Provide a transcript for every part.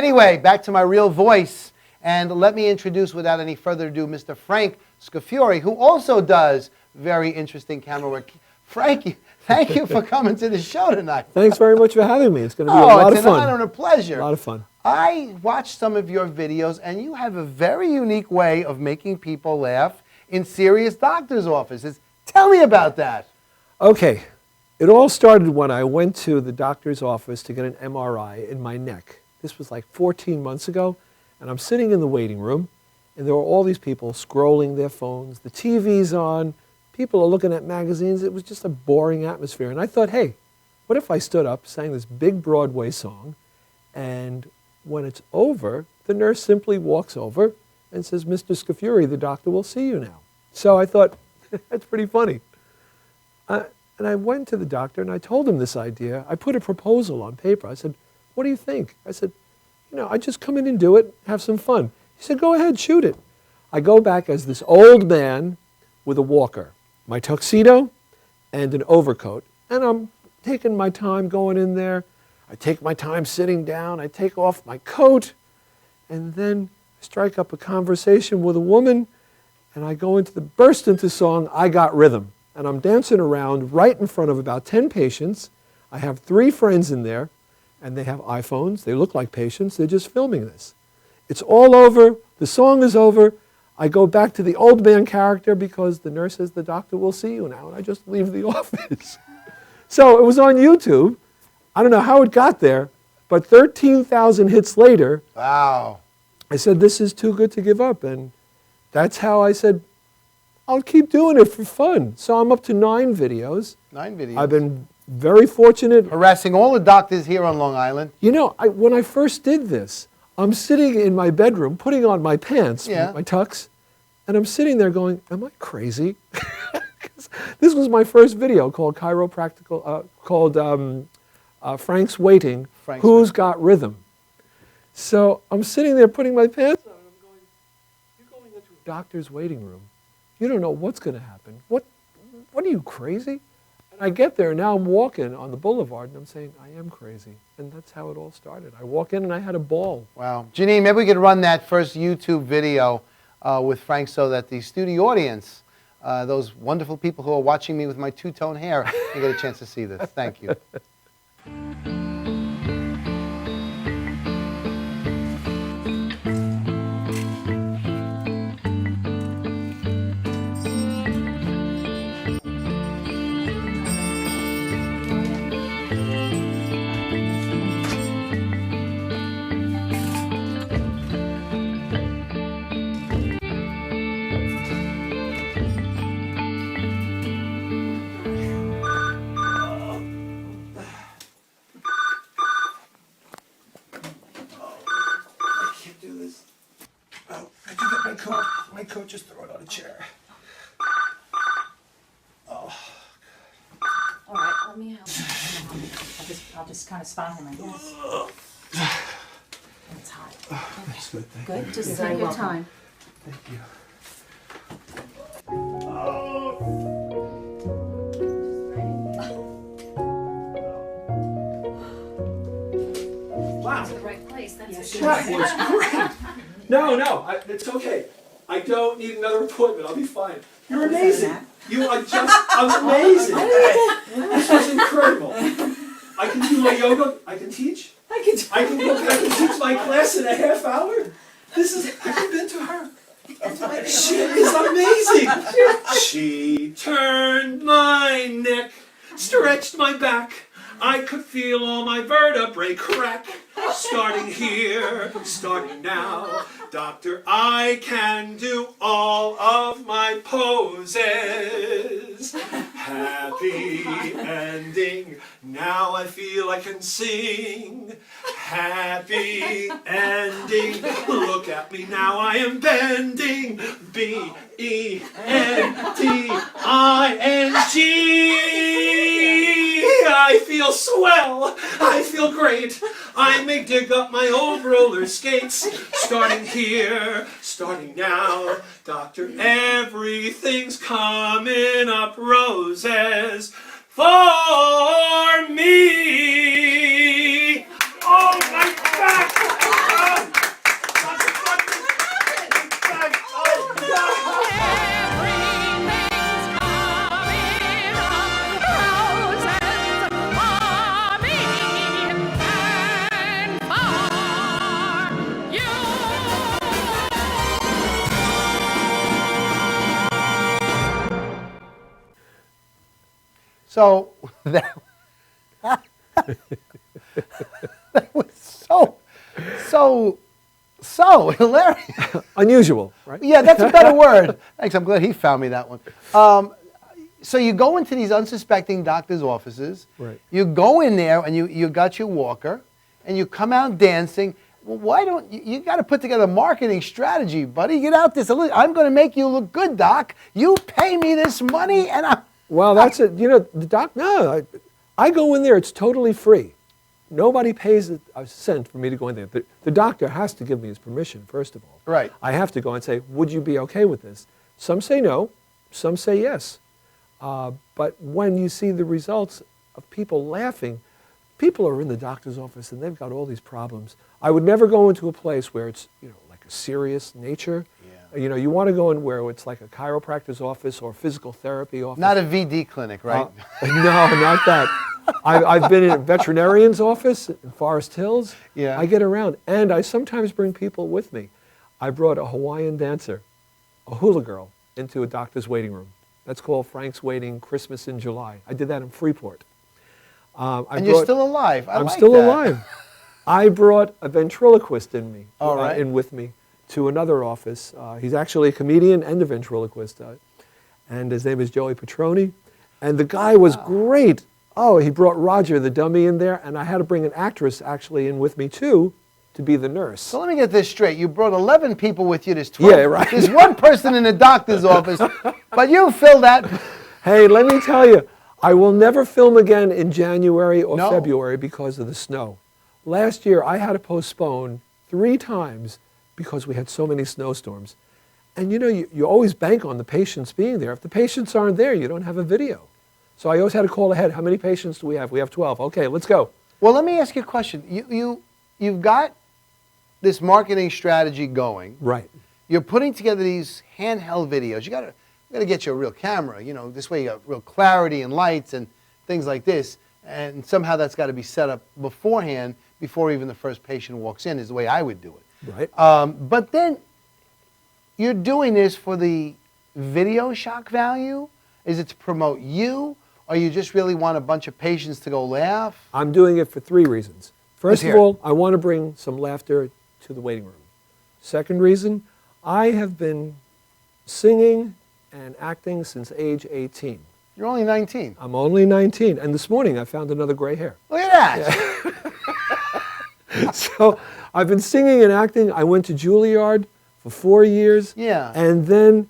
Anyway, back to my real voice. And let me introduce, without any further ado, Mr. Frank Scafuri, who also does very interesting camera work. Frank, thank you for coming to the show tonight. Thanks very much for having me. It's going to be a lot of fun. It's an honor and a pleasure. A lot of fun. I watched some of your videos, and you have a very unique way of making people laugh in serious doctor's offices. Tell me about that. Okay. It all started when I went to the doctor's office to get an MRI in my neck. This was like 14 months ago, and I'm sitting in the waiting room, and there were all these people scrolling their phones, the TV's on, people are looking at magazines. It was just a boring atmosphere. And I thought, hey, what if I stood up, sang this big Broadway song, and when it's over, the nurse simply walks over and says, Mr. Scafuri, the doctor will see you now. So I thought, that's pretty funny. And I went to the doctor and I told him this idea. I put a proposal on paper. I said, what do you think? I said, I just come in and do it, have some fun. He said, go ahead, shoot it. I go back as this old man with a walker, my tuxedo and an overcoat. And I'm taking my time going in there. I take my time sitting down. I take off my coat. And then I strike up a conversation with a woman. And I burst into song, I Got Rhythm. And I'm dancing around right in front of about 10 patients. I have 3 friends in there, and they have iPhones. They look like patients. They're just filming this. It's all over. The song is over. I go back to the old man character because the nurse says the doctor will see you now, and I just leave the office. So it was on YouTube. I don't know how it got there, but 13,000 hits later, wow. I said, this is too good to give up. And that's how I said, I'll keep doing it for fun. So I'm up to 9 videos. 9 videos. I've been very fortunate. Harassing all the doctors here on Long Island. When I first did this, I'm sitting in my bedroom, putting on my pants, my tux, and I'm sitting there going, am I crazy? This was my first video called Frank's Waiting, Who's Got Rhythm? So I'm sitting there putting my pants on, and I'm going, you're going into a doctor's waiting room. You don't know what's going to happen. What are you, crazy? And I get there, and now I'm walking on the boulevard, and I'm saying, I am crazy. And that's how it all started. I walk in, and I had a ball. Wow. Janine, maybe we could run that first YouTube video with Frank so that the studio audience, those wonderful people who are watching me with my two-tone hair, can get a chance to see this. Thank you. My coat, just throw it on a chair. Oh. All right, let me help you. I'll just kind of spot him, I guess. It's hot. Okay. That's good, thank Good, you. just take your time. Thank you. Wow. To the right place, that's That was great. No, it's okay. I don't need another appointment. I'll be fine. You're amazing. I'm amazing. This was incredible. I can do my yoga. I can teach. I can teach my class in a half hour. I haven't been to her. She is amazing. She turned my neck, stretched my back. I could feel all my vertebrae crack. Starting here, starting now. Doctor, I can do all of my poses. Happy ending. Now I feel I can sing. Happy ending. Look at me now, I am bending. B-E-N-D-I-N-G. I feel swell. I feel great. I may dig up my old roller skates. Starting here, starting now. Doctor, everything's coming up roses for me. Oh, my back! So that, that was so hilarious. Unusual, right? Yeah, that's a better word. Thanks. I'm glad he found me that one. So you go into these unsuspecting doctors' offices. Right. You go in there and you got your walker, and you come out dancing. Well, why don't you got to put together a marketing strategy, buddy? Get out this. I'm going to make you look good, Doc. You pay me this money, and I'm. Well, that's it. You know, the doc. No, I go in there. It's totally free. Nobody pays a cent for me to go in there. The doctor has to give me his permission, first of all. Right. I have to go and say, would you be okay with this? Some say no, some say yes. But when you see the results of people laughing, people are in the doctor's office and they've got all these problems. I would never go into a place where it's, you know, like a serious nature. Yeah. You know, you want to go in where it's like a chiropractor's office or physical therapy office. Not a VD clinic, right? No, not that. I've been in a veterinarian's office in Forest Hills. Yeah. I get around, and I sometimes bring people with me. I brought a Hawaiian dancer, a hula girl, into a doctor's waiting room. That's called Frank's Waiting Christmas in July. I did that in Freeport. And you're still alive. I'm like still that. alive. I brought a ventriloquist All right. in with me to another office. He's actually a comedian and a ventriloquist, and his name is Joey Petroni. And the guy was great. Oh, he brought Roger, the dummy, in there, and I had to bring an actress actually in with me too to be the nurse. So let me get this straight. You brought 11 people with you. There's 12. Yeah, right. There's one person in the doctor's office, but you fill that. Hey, let me tell you, I will never film again in January or No. February because of the snow. Last year, I had to postpone 3 times because we had so many snowstorms. And you know, you always bank on the patients being there. If the patients aren't there, you don't have a video. So I always had to call ahead. How many patients do we have? We have 12. Okay, let's go. Well, let me ask you a question. You've got this marketing strategy going. Right. You're putting together these handheld videos. You got to get you a real camera. You know, this way you got real clarity and lights and things like this. And somehow that's got to be set up beforehand, before even the first patient walks in, is the way I would do it. Right. But then you're doing this for the video shock value? Is it to promote you? Or you just really want a bunch of patients to go laugh? I'm doing it for 3 reasons. First of hear it. all, I want to bring some laughter to the waiting room. Second reason, I have been singing and acting since age 18. You're only 19. I'm only 19, and this morning I found another gray hair. Look at that. So I've been singing and acting. I went to Juilliard for 4 years. Yeah. And then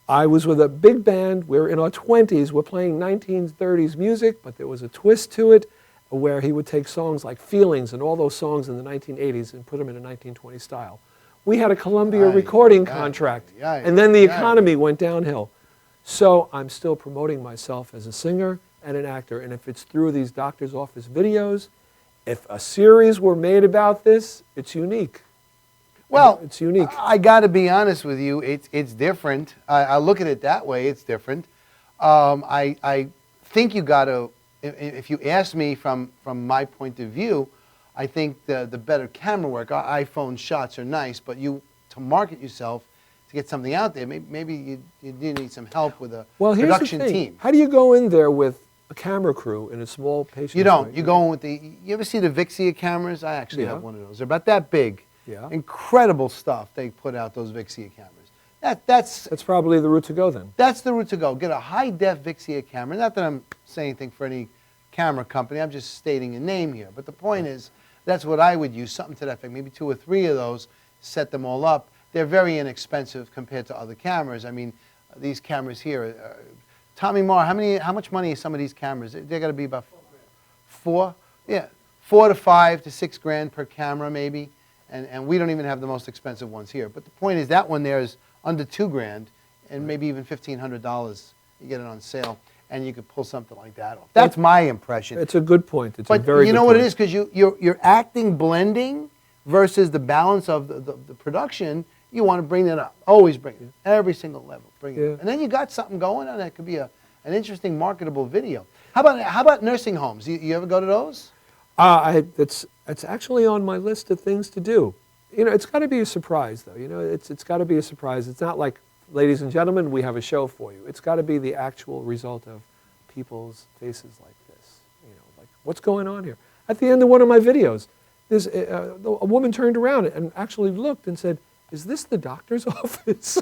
I was with a big band. We're in our 20s. We're playing 1930s music, but there was a twist to it where he would take songs like Feelings and all those songs in the 1980s and put them in a 1920s style. We had a Columbia recording contract, and then the economy went downhill. So I'm still promoting myself as a singer and an actor, and if it's through these doctor's office videos, if a series were made about this, it's unique. Well, it's unique. I got to be honest with you. It's different. I look at it that way. It's different. I think you got to. If you ask me from my point of view, I think the better camera work. iPhone shots are nice, but to market yourself, to get something out there, maybe you do need some help with a production team. How do you go in there with a camera crew in a small patient? You don't. You go in with the. You ever see the Vixia cameras? I actually have one of those. They're about that big. Yeah. Incredible stuff they put out, those Vixia cameras. That's probably the route to go then. That's the route to go. Get a high-def Vixia camera. Not that I'm saying anything for any camera company. I'm just stating a name here. But the point is, that's what I would use, something to that effect. Maybe 2 or 3 of those, set them all up. They're very inexpensive compared to other cameras. I mean, these cameras here, Tommy Marr, how much money is some of these cameras? They're going to be about 4? Yeah, 4 to 5 to 6 grand per camera maybe. And we don't even have the most expensive ones here. But the point is that one there is under 2 grand and maybe even $1,500. You get it on sale, and you could pull something like that off. That's my impression. It's a good point. It's a very good point. But you know what it is? Because you're acting blending versus the balance of the production. You want to bring it up. Always bring it. Every single level. Bring it up. And then you got something going, and that could be an interesting marketable video. How about nursing homes? You ever go to those? It's actually on my list of things to do. You know, it's got to be a surprise, though. You know, it's got to be a surprise. It's not like, ladies and gentlemen, we have a show for you. It's got to be the actual result of people's faces like this. You know, like, what's going on here? At the end of one of my videos, there's a woman turned around and actually looked and said, "Is this the doctor's office?"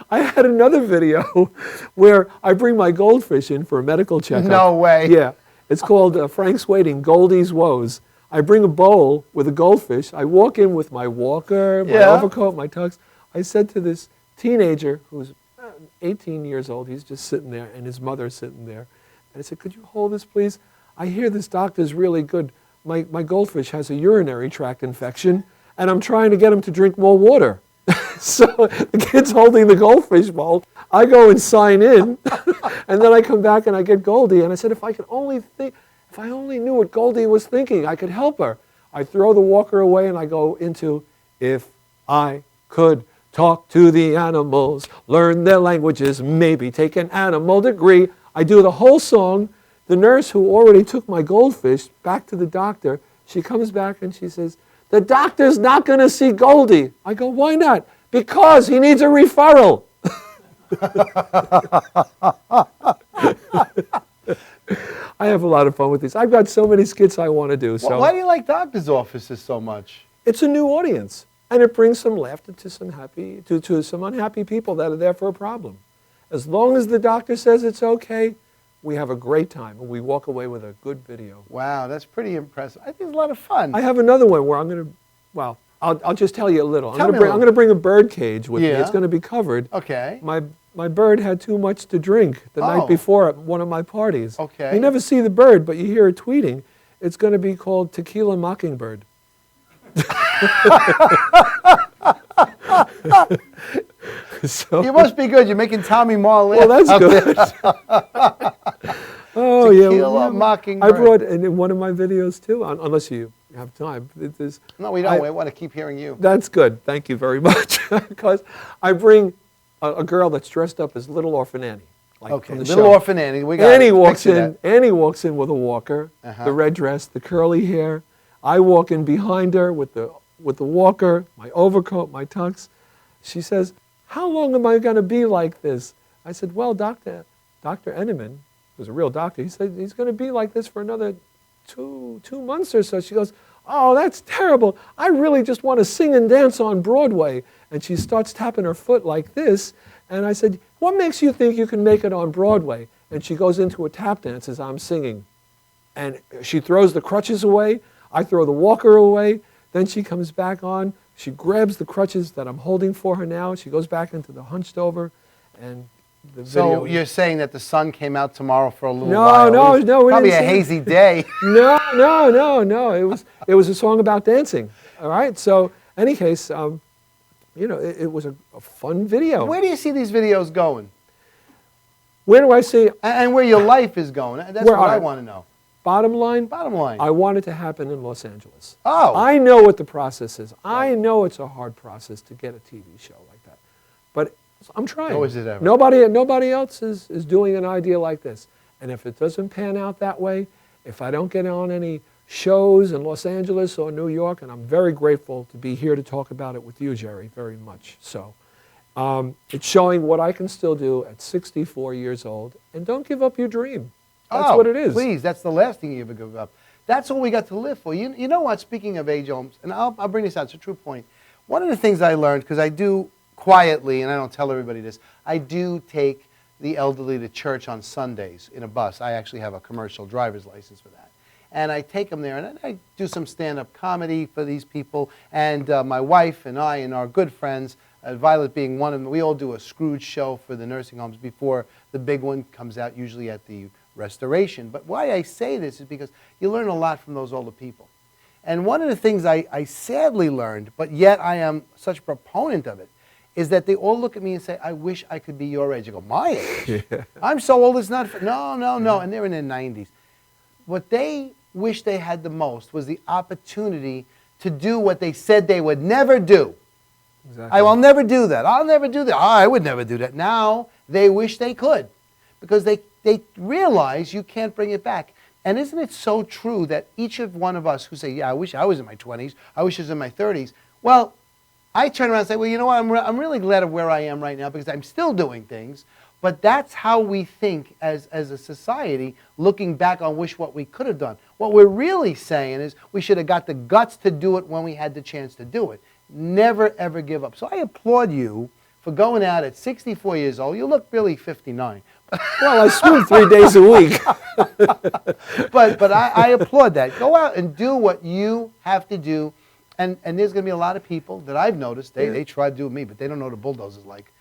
I had another video where I bring my goldfish in for a medical checkup. No way. Yeah. It's called Frank's Waiting, Goldie's Woes. I bring a bowl with a goldfish. I walk in with my walker, my overcoat, my tux. I said to this teenager who's 18 years old, he's just sitting there, and his mother's sitting there. And I said, "Could you hold this, please? I hear this doctor's really good. My goldfish has a urinary tract infection, and I'm trying to get him to drink more water." So the kid's holding the goldfish bowl. I go and sign in, and then I come back and I get Goldie. And I said, if I only knew what Goldie was thinking, I could help her. I throw the walker away and I go into, if I could talk to the animals, learn their languages, maybe take an animal degree. I do the whole song. The nurse who already took my goldfish back to the doctor, she comes back and she says, "The doctor's not going to see Goldie." I go, "Why not?" "Because he needs a referral." I have a lot of fun with these. I've got so many skits I want to do. So Why do you like doctors' offices so much? it's a new audience, and it brings some laughter to some unhappy people that are there for a problem. As long as the doctor says it's okay, we have a great time, and we walk away with a good video. Wow, that's pretty impressive. I think it's a lot of fun. I have another one where I'm going to, well, I'll just tell you a little. Tell me a I'm going to bring a bird cage with me. Yeah. It's going to be covered. Okay. My bird had too much to drink the night before at one of my parties. Okay. You never see the bird, but you hear it tweeting. It's going to be called Tequila Mockingbird. So, You must be good. You're making Tommy Marr laugh. well, that's good. Oh, yeah. Tequila Mockingbird. I brought in one of my videos too, unless you have time. No, we don't. We want to keep hearing you. That's good. Thank you very much. Because I bring a girl that's dressed up as Little Orphan Annie. Like Okay, from the Little show. Orphan Annie. We got Annie it. walks Picture in. Annie walks in with a walker, the red dress, the curly hair. I walk in behind her with the walker, my overcoat, my tux. She says, "How long am I going to be like this?" I said, "Well, Dr. Enneman, who's a real doctor, he said he's going to be like this for another two months or so." She goes, "Oh, that's terrible. I really just want to sing and dance on Broadway." And she starts tapping her foot like this. And I said, "What makes you think you can make it on Broadway?" And she goes into a tap dance as I'm singing. And she throws the crutches away. I throw the walker away. Then she comes back on. She grabs the crutches that I'm holding for her now. She goes back into the hunched over. And the video. So you're saying that the sun came out tomorrow for a little No, while? no, It was no, we Probably didn't a see it. hazy day. No. It was a song about dancing. All right. So, any case, it was a fun video. Where do you see these videos going? Where do I see? And where your life is going? That's Where what I I- want to know. Bottom line, Bottom line. I want it to happen in Los Angeles. Oh. I know what the process is. I know it's a hard process to get a TV show like that. But I'm trying. Oh, is it ever? Nobody else is doing an idea like this. And if it doesn't pan out that way, if I don't get on any shows in Los Angeles or New York, and I'm very grateful to be here to talk about it with you, Jerry, very much so. It's showing what I can still do at 64 years old. And don't give up your dream. That's what it is. Please, that's the last thing you ever give up. That's all we got to live for. You know what, speaking of age homes, and I'll bring this out, it's a true point. One of the things I learned, because I do quietly, and I don't tell everybody this, I do take the elderly to church on Sundays in a bus. I actually have a commercial driver's license for that. And I take them there, and I do some stand-up comedy for these people. And my wife and I and our good friends, Violet being one of them, we all do a Scrooge show for the nursing homes before the big one comes out, usually at the Restoration. But why I say this is because you learn a lot from those older people. And one of the things I sadly learned, but yet I am such a proponent of it, is that they all look at me and say, "I wish I could be your age." I go, "My age? Yeah. I'm so old it's not fair." No. And they're in their 90s. What they wish they had the most was the opportunity to do what they said they would never do. Exactly. I will never do that. I'll never do that. I would never do that. Now they wish they could, because they realize you can't bring it back. And isn't it so true that each of one of us who say, "Yeah, I wish I was in my 20s, I wish I was in my 30s, well, I turn around and say, "Well, you know what, I'm really glad of where I am right now because I'm still doing things, But that's how we think as a society, looking back on what we could have done. What we're really saying is we should have got the guts to do it when we had the chance to do it. Never, ever give up. So I applaud you for going out at 64 years old. You look really 59. Well, I swim 3 days a week. but I applaud that. Go out and do what you have to do. And there's going to be a lot of people that I've noticed, they try to do with me, but they don't know what a bulldozer's like.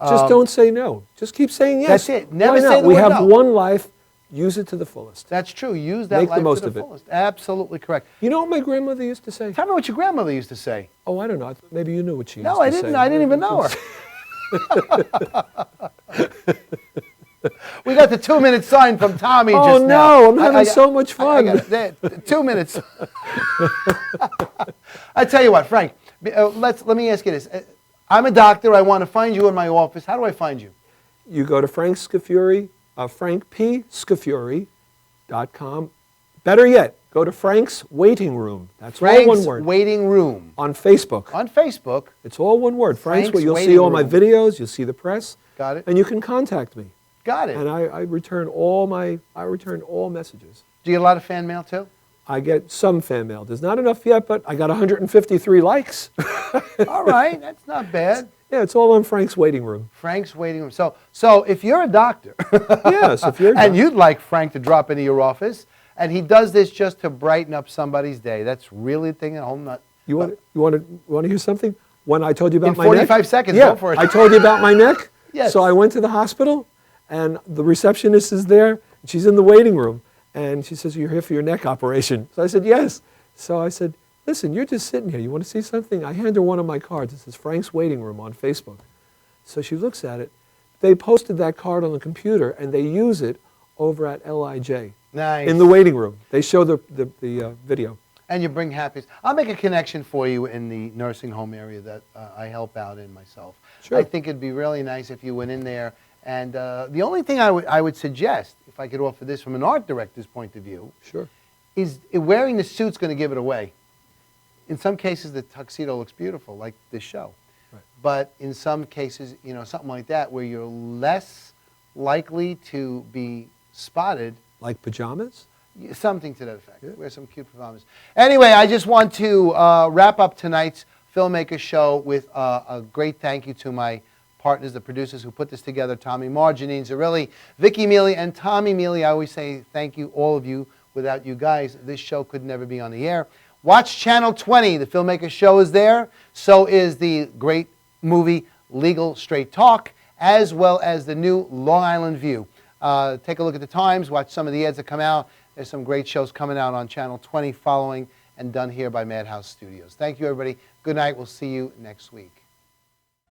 Just don't say no. Just keep saying yes. That's it. Never Why say not? the We word have no. one life. Use it to the fullest. That's true. Use that Make the life most to of the it. fullest. Absolutely correct. You know what my grandmother used to say? Tell me what your grandmother used to say. Oh, I don't know. Maybe you knew what she used No, to I say. didn't. I didn't even know her. We got the 2-minute sign from Tommy Oh, just now. no, I'm having so much fun. I got it. 2 minutes. I tell you what, Frank, let me ask you this. I'm a doctor. I want to find you in my office. How do I find you? You go to Frank Scafuri, frankpscafuri.com. Better yet, go to Frank's Waiting Room. That's all one word. Waiting Room. On Facebook. On Facebook. It's all one word. Frank's, where you'll see Waiting all my Room. videos, you'll see the press. Got it. And you can contact me. Got it. And I return all messages. Do you get a lot of fan mail too? I get some fan mail. There's not enough yet, but I got 153 likes. All right, that's not bad. Yeah, it's all on Frank's Waiting Room. Frank's Waiting Room. So if you're a doctor, Yes, if you're a and doctor. you'd like Frank to drop into your office, and he does this just to brighten up somebody's day, that's really the thing at home. You want to hear something? When I told you about In my neck? 45 seconds, Yeah, go for it. I told you about my neck. Yes. So I went to the hospital, and the receptionist is there. And she's in the waiting room, and she says, "You're here for your neck operation." So I said, "Yes." So I said, "Listen, you're just sitting here. You want to see something?" I hand her one of my cards. It says Frank's Waiting Room on Facebook. So she looks at it. They posted that card on the computer, and they use it over at LIJ. Nice. In the waiting room. They show the video. And you bring happiness. I'll make a connection for you in the nursing home area that I help out in myself. Sure. I think it'd be really nice if you went in there. And the only thing I would suggest, if I could offer this from an art director's point of view, Sure. is wearing the suit's going to give it away. In some cases, the tuxedo looks beautiful, like this show. Right. But in some cases, something like that, where you're less likely to be spotted. Like pajamas? Something to that effect. Yeah. Wear some cute pajamas. Anyway, I just want to wrap up tonight's Filmmakers show with a great thank you to my partners, the producers who put this together, Tommy Marr, Janine Zarilli, Vicky Mealy, and Tommy Mealy. I always say thank you, all of you. Without you guys, this show could never be on the air. Watch Channel 20. The Filmmakers show is there. So is the great movie Legal Straight Talk, as well as the new Long Island View. Take a look at the times, watch some of the ads that come out. There's some great shows coming out on Channel 20 following and done here by Madhouse Studios. Thank you, everybody. Good night. We'll see you next week.